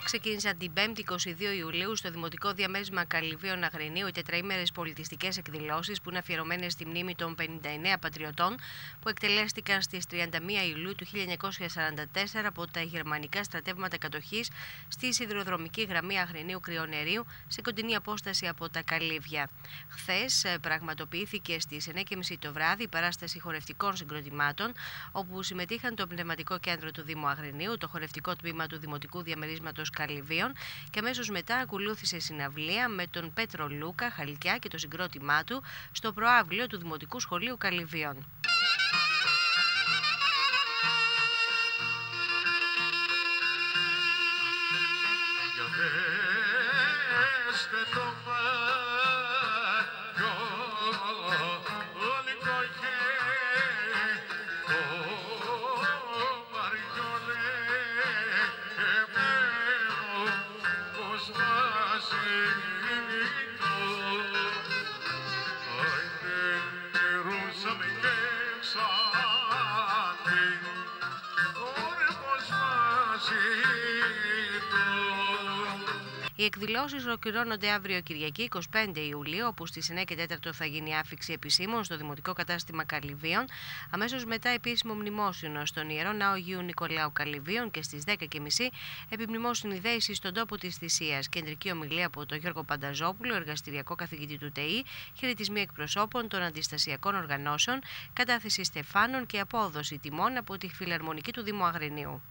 Ξεκίνησαν την 5η 22 Ιουλίου στο Δημοτικό Διαμέρισμα Καλυβίων Αγρινίου οι τετραήμερες πολιτιστικές εκδηλώσεις που είναι αφιερωμένες στη μνήμη των 59 πατριωτών που εκτελέστηκαν στις 31 Ιουλίου του 1944 από τα γερμανικά στρατεύματα κατοχής στη σιδηροδρομική γραμμή Αγρινίου Κρυονερίου σε κοντινή απόσταση από τα Καλύβια. Χθες πραγματοποιήθηκε στις 9:30 το βράδυ η παράσταση χορευτικών συγκροτημάτων, όπου συμμετείχαν το Πνευματικό Κέντρο του Δήμου Αγρινίου, το χορευτικό τμήμα του Δημοτικού Διαμερίσματος Καλυβίων και αμέσως μετά ακολούθησε συναυλία με τον Πέτρο Λούκα Χαλκιά και το συγκρότημά του στο προαύλιο του Δημοτικού Σχολείου Καλυβίων. Οι εκδηλώσεις ολοκληρώνονται αύριο Κυριακή 25 Ιουλίου, όπου στις 9 και 4 θα γίνει άφιξη επισήμων στο Δημοτικό Κατάστημα Καλυβίων, αμέσως μετά επίσημο μνημόσυνο στον Ιερό Ναό Αγίου Νικολάου Καλυβίων και στις 10:30 επιμνημόσυνη δέηση στον τόπο της θυσίας. Κεντρική ομιλία από τον Γιώργο Πανταζόπουλο, εργαστηριακό καθηγητή του ΤΕΗ, χαιρετισμοί εκπροσώπων των αντιστασιακών οργανώσεων, κατάθεση στεφάνων και απόδοση τιμών από τη Φιλαρμονική του Δήμου Αγρινίου.